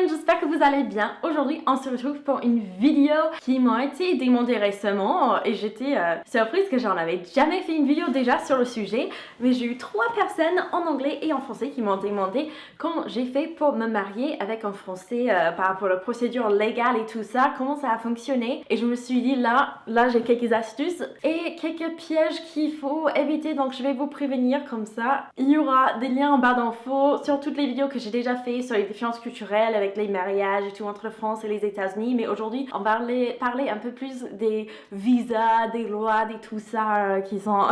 friends, j'espère que vous allez bien. Aujourd'hui, on se retrouve pour une vidéo qui m'a été demandée récemment et j'étais surprise que j'en avais jamais fait une vidéo déjà sur le sujet, mais j'ai eu 3 personnes en anglais et en français qui m'ont demandé comment j'ai fait pour me marier avec un français par rapport à la procédure légale et tout ça, comment ça a fonctionné. Et je me suis dit là j'ai quelques astuces et quelques pièges qu'il faut éviter, donc je vais vous prévenir comme ça. Il y aura des liens en barre d'infos sur toutes les vidéos que j'ai déjà fait sur les différences culturelles avec les mariages et tout entre la France et les États-Unis, mais aujourd'hui on va parler un peu plus des visas, des lois, des tout ça qui sont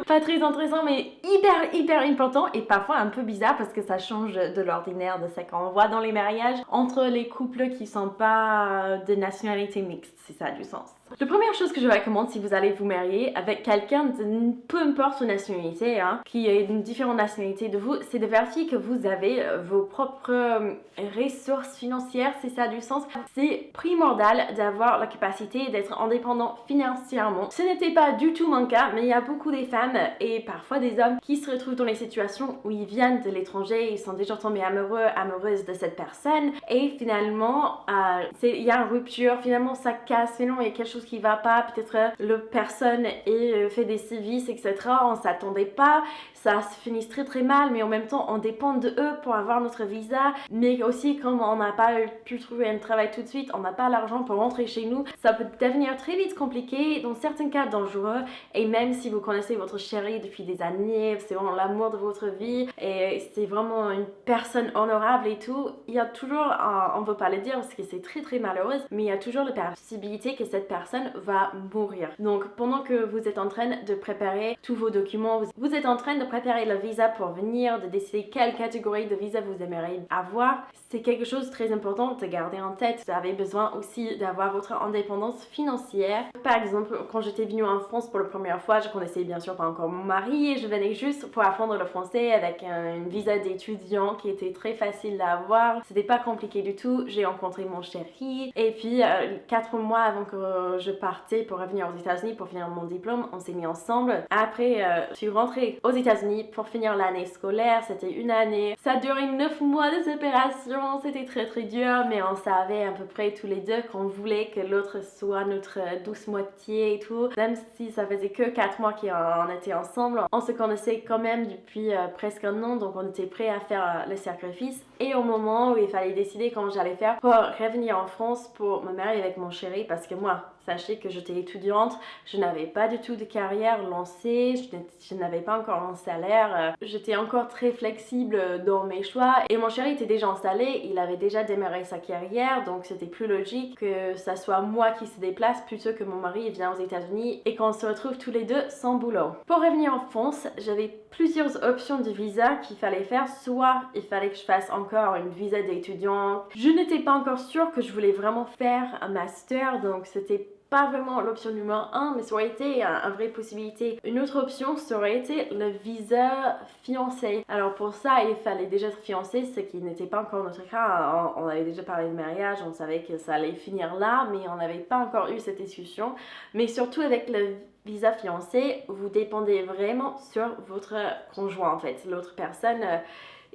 pas très intéressants mais hyper importants et parfois un peu bizarres parce que ça change de l'ordinaire de ce qu'on voit dans les mariages entre les couples qui sont pas de nationalité mixte, si ça a du sens. La première chose que je recommande si vous allez vous marier avec quelqu'un de peu importe son nationalité, qui est d'une différente nationalité de vous, c'est de vérifier que vous avez vos propres ressources financières, si ça a du sens. C'est primordial d'avoir la capacité d'être indépendant financièrement. Ce n'était pas du tout mon cas, mais il y a beaucoup de femmes et parfois des hommes qui se retrouvent dans les situations où ils viennent de l'étranger, ils sont déjà tombés amoureuses de cette personne et finalement il y a une rupture, finalement ça casse, finalement il y a quelque chose qui va pas, peut-être la personne fait des sévices, etc. On s'attendait pas, ça se finit très mal, mais en même temps on dépend de eux pour avoir notre visa, mais aussi comme on n'a pas pu trouver un travail tout de suite, on n'a pas l'argent pour rentrer chez nous, ça peut devenir très vite compliqué, dans certains cas dangereux, et même si vous connaissez votre chéri depuis des années, c'est vraiment l'amour de votre vie, et c'est vraiment une personne honorable et tout, il y a toujours, on ne veut pas le dire parce que c'est très malheureux, mais il y a toujours la possibilité que cette personne va mourir. Donc pendant que vous êtes en train de préparer tous vos documents, vous êtes en train de préparer le visa pour venir, de décider quelle catégorie de visa vous aimeriez avoir, c'est quelque chose de très important de garder en tête. Vous avez besoin aussi d'avoir votre indépendance financière. Par exemple, quand j'étais venue en France pour la première fois, je connaissais bien sûr pas encore mon mari et je venais juste pour apprendre le français avec une visa d'étudiant qui était très facile à avoir. C'était pas compliqué du tout. J'ai rencontré mon chéri et puis 4 mois avant que je partais pour revenir aux États-Unis pour finir mon diplôme, on s'est mis ensemble. Après, je suis rentrée aux États-Unis pour finir l'année scolaire. C'était une année. Ça a duré 9 mois de séparation. C'était très dur, mais on savait à peu près tous les deux qu'on voulait que l'autre soit notre douce moitié et tout. Même si ça faisait que 4 mois qu'on était ensemble, on se connaissait quand même depuis presque un an, donc on était prêts à faire le sacrifice. Et au moment où il fallait décider comment j'allais faire pour revenir en France pour me marier avec mon chéri, parce que moi, sachez que j'étais étudiante, je n'avais pas du tout de carrière lancée, je n'avais pas encore un salaire, j'étais encore très flexible dans mes choix et mon chéri était déjà installé, il avait déjà démarré sa carrière, donc c'était plus logique que ça soit moi qui se déplace plutôt que mon mari vient aux États-Unis et qu'on se retrouve tous les deux sans boulot. Pour revenir en France, j'avais plusieurs options de visa qu'il fallait faire, soit il fallait que je fasse encore une visa d'étudiant. Je n'étais pas encore sûre que je voulais vraiment faire un master, donc c'était pas vraiment l'option numéro 1, mais ça aurait été une vraie possibilité. Une autre option, ça aurait été le visa fiancé. Alors pour ça, il fallait déjà être fiancé, ce qui n'était pas encore notre cas. On avait déjà parlé de mariage, on savait que ça allait finir là, mais on n'avait pas encore eu cette discussion. Mais surtout avec le visa fiancé, vous dépendez vraiment sur votre conjoint en fait. L'autre personne,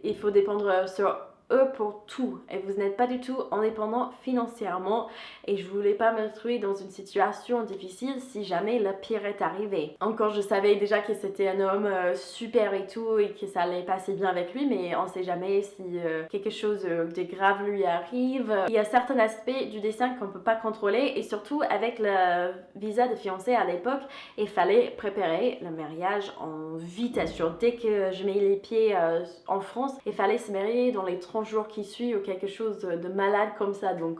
il faut dépendre sur eux pour tout et vous n'êtes pas du tout indépendant financièrement et je voulais pas me retrouver dans une situation difficile si jamais le pire est arrivé. Encore je savais déjà que c'était un homme super et tout et que ça allait passer bien avec lui, mais on sait jamais si quelque chose de grave lui arrive. Il y a certains aspects du destin qu'on peut pas contrôler et surtout avec le visa de fiancé à l'époque, il fallait préparer le mariage en vitesse. Dès que je mets les pieds en France, il fallait se marier dans les 30 jours qui suivent ou quelque chose de malade comme ça, donc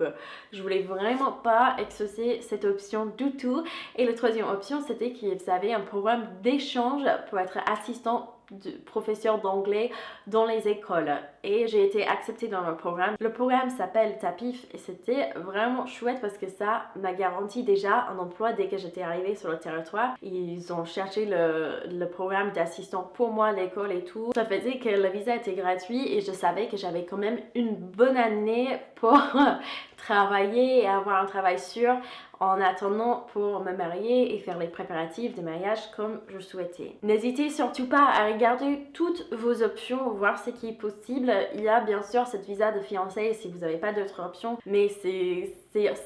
je voulais vraiment pas exaucer cette option du tout. Et la troisième option, c'était qu'ils avaient un programme d'échange pour être assistant de professeur d'anglais dans les écoles et j'ai été acceptée dans le programme. Le programme s'appelle TAPIF et c'était vraiment chouette parce que ça m'a garanti déjà un emploi dès que j'étais arrivée sur le territoire. Ils ont cherché le programme d'assistant pour moi, l'école et tout. Ça faisait que le visa était gratuit et je savais que j'avais quand même une bonne année pour travailler et avoir un travail sûr en attendant pour me marier et faire les préparatifs de mariage comme je souhaitais. N'hésitez surtout pas à regarder toutes vos options, voir ce qui est possible. Il y a bien sûr cette visa de fiançailles si vous n'avez pas d'autres options, mais c'est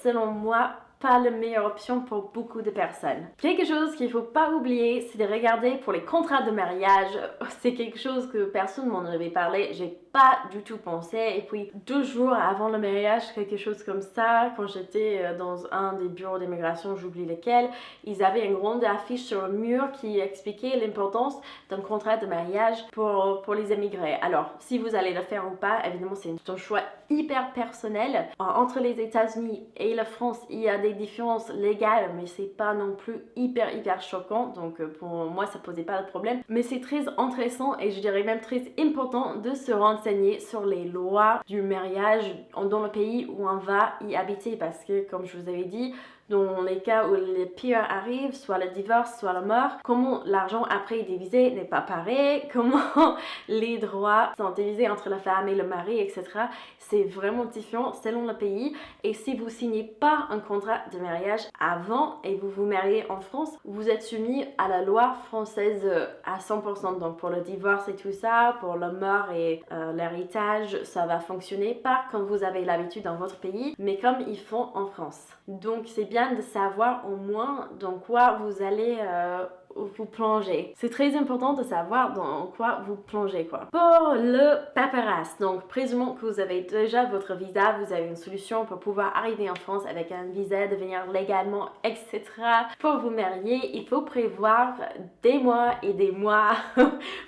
selon moi pas la meilleure option pour beaucoup de personnes. Quelque chose qu'il ne faut pas oublier, c'est de regarder pour les contrats de mariage. C'est quelque chose que personne m'en avait parlé, j'ai pas du tout pensé. Et puis 2 jours avant le mariage, quelque chose comme ça, quand j'étais dans un des bureaux d'immigration, j'oublie lequel, ils avaient une grande affiche sur le mur qui expliquait l'importance d'un contrat de mariage pour les immigrés. Alors, si vous allez le faire ou pas, évidemment, c'est un choix hyper personnel. Entre les États-Unis et la France, il y a des différences légales, mais c'est pas non plus hyper choquant. Donc, pour moi, ça posait pas de problème. Mais c'est très intéressant et je dirais même très important de se renseigner sur les lois du mariage dans le pays où on va y habiter. Parce que, comme je vous avais dit, dans les cas où le pire arrive, soit le divorce, soit la mort, comment l'argent après est divisé n'est pas pareil, comment les droits sont divisés entre la femme et le mari, etc. C'est vraiment différent selon le pays. Et si vous signez pas un contrat de mariage avant et vous vous mariez en France, vous êtes soumis à la loi française à 100%. Donc pour le divorce et tout ça, pour la mort et l'héritage, ça va fonctionner pas comme vous avez l'habitude dans votre pays, mais comme ils font en France. Donc c'est bien de savoir au moins dans quoi vous allez vous plonger. C'est très important de savoir dans quoi vous plongez quoi. Pour le paperasse, donc présumons que vous avez déjà votre visa, vous avez une solution pour pouvoir arriver en France avec un visa, devenir légalement, etc. Pour vous marier, il faut prévoir des mois et des mois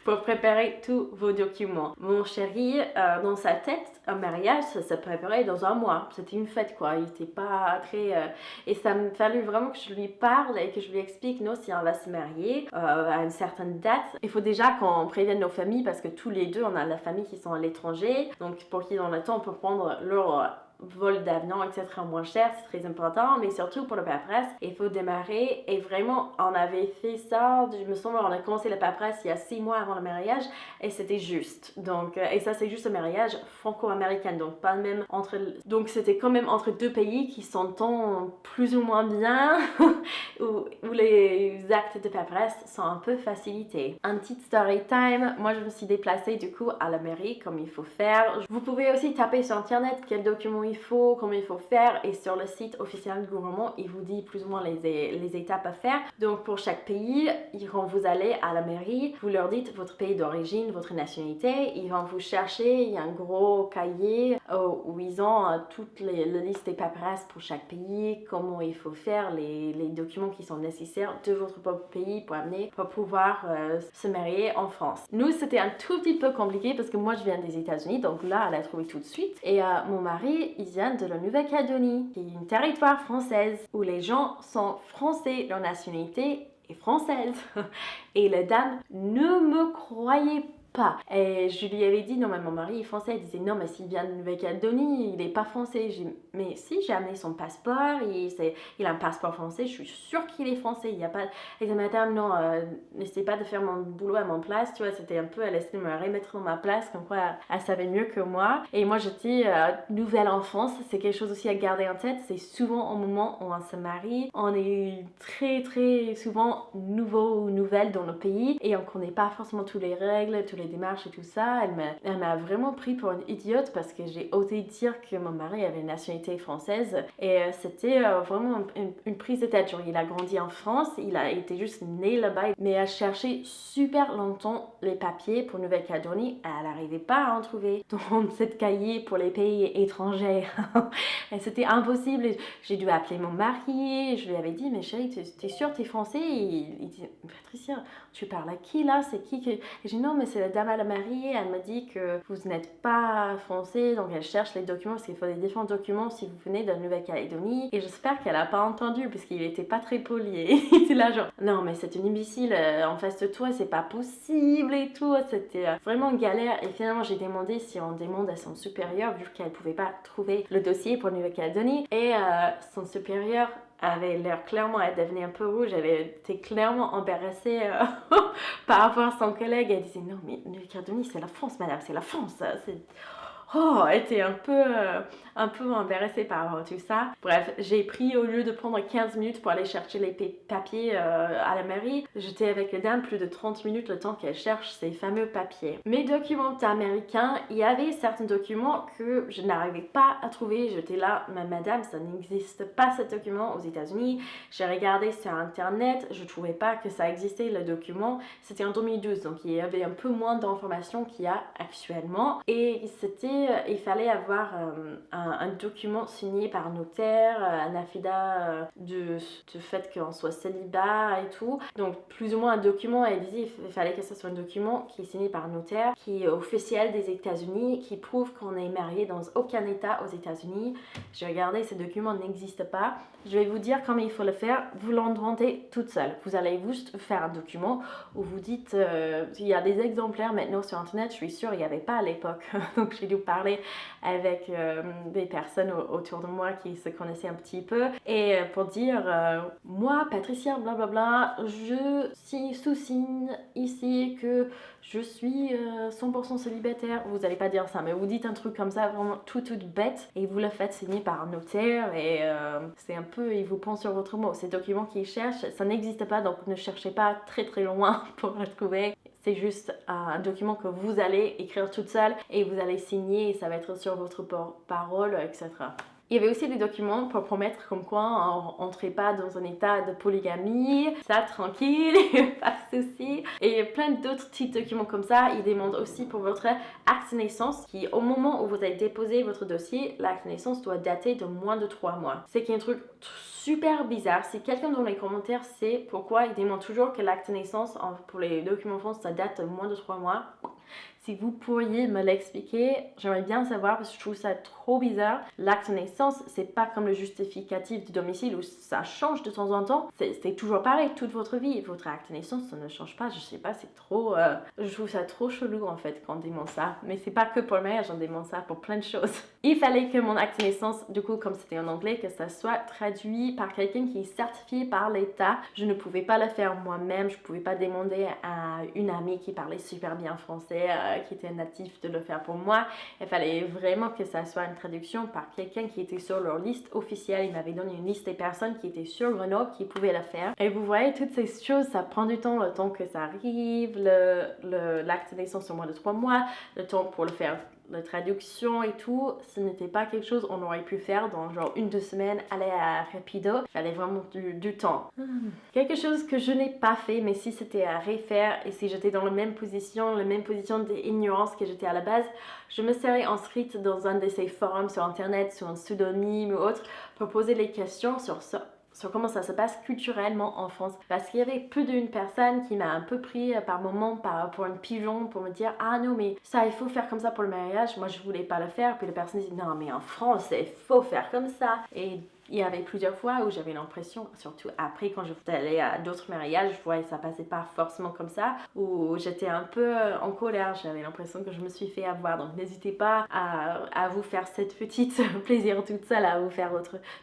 pour préparer tous vos documents. Mon chéri, dans sa tête, un mariage, ça se préparait dans 1 mois. C'était une fête quoi, il était pas très... Et ça me fallu vraiment que je lui parle et que je lui explique, non, si on va se marier à une certaine date, il faut déjà qu'on prévienne nos familles parce que tous les deux, on a la famille qui sont à l'étranger. Donc pour qui dans le temps, on peut prendre leur vol d'avion, etc. moins cher, c'est très important, mais surtout pour le paperasse, il faut démarrer et vraiment, on avait fait ça, je me semble, on a commencé le paperasse il y a 6 mois avant le mariage et c'était juste. Donc, et ça c'est juste un mariage franco-américain, donc pas même entre, donc c'était quand même entre 2 pays qui s'entendent plus ou moins bien, où les actes de paperasse sont un peu facilités. Un petit story time, moi je me suis déplacée du coup à la mairie comme il faut faire. Vous pouvez aussi taper sur internet quels documents il faut, comment il faut faire et sur le site officiel du gouvernement, il vous dit plus ou moins les étapes à faire. Donc pour chaque pays, quand vous allez à la mairie, vous leur dites votre pays d'origine, votre nationalité, ils vont vous chercher, il y a un gros cahier où ils ont toute la liste des paperasses pour chaque pays, comment il faut faire, les documents qui sont nécessaires de votre propre pays pour amener, pour pouvoir se marier en France. Nous, c'était un tout petit peu compliqué parce que moi, je viens des États-Unis, donc là, elle a trouvé tout de suite. Et mon mari, il vient de la Nouvelle-Calédonie, qui est une territoire française où les gens sont français, leur nationalité est française. Et la dame ne me croyait pas. Et je lui avais dit, non mais mon mari est français. Elle disait, non mais s'il vient de Nouvelle-Calédonie, il est pas français. J'ai dit, mais si, j'ai amené son passeport, il a un passeport français, je suis sûre qu'il est français. Il n'y a pas... Elle disait, madame, non, n'essayez pas de faire mon boulot à mon place, tu vois, c'était un peu, elle essayait de me remettre dans ma place, comme quoi elle savait mieux que moi. Et moi j'étais nouvelle en France, c'est quelque chose aussi à garder en tête, c'est souvent au moment où on se marie, on est très souvent nouveau ou nouvelle dans le pays et on connaît pas forcément toutes les règles, toutes les démarches et tout ça. Elle m'a vraiment pris pour une idiote parce que j'ai osé dire que mon mari avait une nationalité française et c'était vraiment une prise de tête. Genre, il a grandi en France, il a été juste né là-bas, mais a cherché super longtemps les papiers pour Nouvelle-Calédonie. Elle n'arrivait pas à en trouver dans cette cahier pour les pays étrangers. Et c'était impossible. J'ai dû appeler mon mari, je lui avais dit, mais chérie, t'es sûre t'es français? Il dit, Patricia, tu parles à qui là? C'est qui que... Et j'ai dit, non, mais c'est la dame à la mariée, elle m'a dit que vous n'êtes pas français, donc elle cherche les documents, parce qu'il faut des différents documents si vous venez de Nouvelle-Calédonie. Et j'espère qu'elle a pas entendu, parce qu'il était pas très poli. Il était là genre, non mais c'est une imbécile en face de toi, c'est pas possible et tout. C'était vraiment une galère. Et finalement j'ai demandé si on demande à son supérieur, vu qu'elle pouvait pas trouver le dossier pour Nouvelle-Calédonie. Et son supérieur avait l'air clairement, elle devenait un peu rouge, elle était clairement embarrassée par rapport à son collègue. Elle disait, non mais Nouvelle-Calédonie c'est la France madame, c'est la France. était un peu embarrassée par tout ça. Bref, j'ai pris, au lieu de prendre 15 minutes pour aller chercher les papiers à la mairie, j'étais avec la dame plus de 30 minutes le temps qu'elle cherche ces fameux papiers. Mes documents américains, il y avait certains documents que je n'arrivais pas à trouver. J'étais là, madame, ça n'existe pas ce document aux États-Unis. J'ai regardé sur internet, je trouvais pas que ça existait le document. C'était en 2012, donc il y avait un peu moins d'informations qu'il y a actuellement. Et il fallait avoir un document signé par notaire, un affida de fait qu'on soit célibat et tout. Donc plus ou moins un document, elle disait il fallait que ce soit un document qui est signé par notaire, qui est officiel des États-Unis, qui prouve qu'on est marié dans aucun État aux États-Unis. J'ai regardé, ces documents n'existent pas. Je vais vous dire comment il faut le faire. Vous l'inventez toute seule. Vous allez juste faire un document où vous dites, il y a des exemplaires maintenant sur internet, je suis sûre il n'y avait pas à l'époque. Donc j'ai dû parler avec des personnes autour de moi qui se connaissaient un petit peu et pour dire, moi Patricia blablabla, je sous-signe ici que je suis 100% célibataire. Vous n'allez pas dire ça, mais vous dites un truc comme ça vraiment tout bête et vous le faites signer par un notaire et c'est un peu, il vous prend sur votre mot. Ces documents qu'ils cherchent, ça n'existe pas, donc ne cherchez pas très loin pour le trouver. C'est juste un document que vous allez écrire toute seule et vous allez signer et ça va être sur votre parole, etc. Il y avait aussi des documents pour promettre comme quoi on n'entrait pas dans un état de polygamie, ça tranquille, pas de souci. Et plein d'autres petits documents comme ça. Ils demandent aussi pour votre acte de naissance qui, au moment où vous avez déposé votre dossier, l'acte de naissance doit dater de moins de 3 mois. C'est qu'il y a un truc super bizarre. Si quelqu'un dans les commentaires sait pourquoi ils demandent toujours que l'acte de naissance pour les documents France ça date de moins de 3 mois, si vous pourriez me l'expliquer, j'aimerais bien savoir parce que je trouve ça trop bizarre. L'acte de naissance, c'est pas comme le justificatif du domicile où ça change de temps en temps. C'est toujours pareil toute votre vie. Votre acte de naissance, ça ne change pas. Je sais pas, c'est trop... je trouve ça trop chelou en fait quand on demande ça. Mais c'est pas que pour le mariage, on demande ça pour plein de choses. Il fallait que mon acte de naissance, du coup, comme c'était en anglais, que ça soit traduit par quelqu'un qui est certifié par l'État. Je ne pouvais pas le faire moi-même. Je pouvais pas demander à une amie qui parlait super bien français, qui était natif, de le faire pour moi. Il fallait vraiment que ça soit une traduction par quelqu'un qui était sur leur liste officielle. Il m'avait donné une liste des personnes qui étaient sur Grenoble qui pouvaient le faire. Et vous voyez, toutes ces choses, ça prend du temps, le temps que ça arrive, l'acte de naissance sur moins de 3 mois, le temps pour le faire, la traduction et tout, ce n'était pas quelque chose qu'on aurait pu faire dans genre 1-2 semaines, aller à rapido. Il fallait vraiment du temps. Quelque chose que je n'ai pas fait, mais si c'était à refaire et si j'étais dans la même position d'ignorance que j'étais à la base, je me serais inscrite dans un de ces forums sur internet, sur un pseudonyme ou autre, pour poser les questions sur comment ça se passe culturellement en France. Parce qu'il y avait plus d'une personne qui m'a un peu pris par moment pour une pigeon pour me dire ah non mais ça il faut faire comme ça pour le mariage. Moi je voulais pas le faire. Puis la personne dit non mais en France il faut faire comme ça. Et il y avait plusieurs fois où j'avais l'impression, surtout après quand je suis allée à d'autres mariages, je voyais que ça passait pas forcément comme ça, où j'étais un peu en colère, j'avais l'impression que je me suis fait avoir. Donc n'hésitez pas à vous faire cette petite plaisir toute seule, à vous faire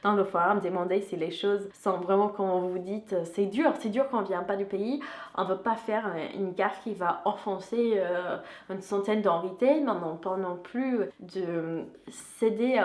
dans le forum, demander si les choses sont vraiment comme vous dites. C'est dur quand on vient pas du pays, on veut pas faire une gaffe qui va offenser une centaine d'invités, mais on pas non plus de céder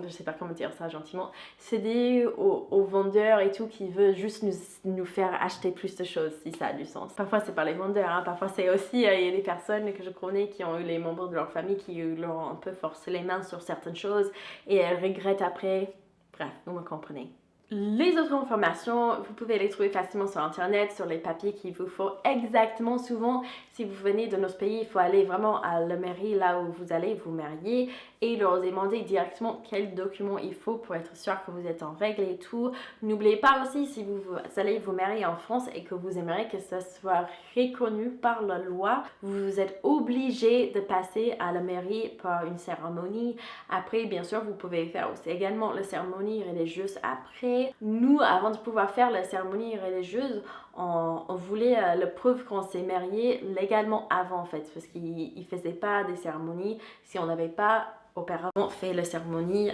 je sais pas comment dire ça gentiment, céder aux vendeurs et tout qui veut juste nous faire acheter plus de choses, si ça a du sens. Parfois c'est pas les vendeurs, hein. Parfois c'est aussi il y a des personnes que je connais qui ont eu les membres de leur famille qui leur ont un peu forcé les mains sur certaines choses et elles regrettent après. Bref, vous me comprenez. Les autres informations, vous pouvez les trouver facilement sur internet, sur les papiers qu'il vous faut exactement. Souvent, si vous venez de notre pays, il faut aller vraiment à la mairie, là où vous allez vous marier, et leur demander directement quels documents il faut pour être sûr que vous êtes en règle et tout. N'oubliez pas aussi, si vous allez vous marier en France et que vous aimeriez que ça soit reconnu par la loi, vous êtes obligé de passer à la mairie par une cérémonie. Après, bien sûr, vous pouvez faire aussi également la cérémonie religieuse après. Nous, avant de pouvoir faire la cérémonie religieuse, on voulait la preuve qu'on s'est marié légalement avant en fait, parce qu'ils ne faisaient pas des cérémonies si on n'avait pas auparavant fait la cérémonie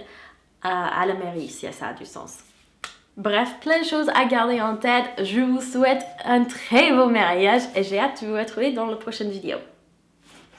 à la mairie, si ça a du sens. Bref, plein de choses à garder en tête. Je vous souhaite un très beau mariage et j'ai hâte de vous retrouver dans la prochaine vidéo.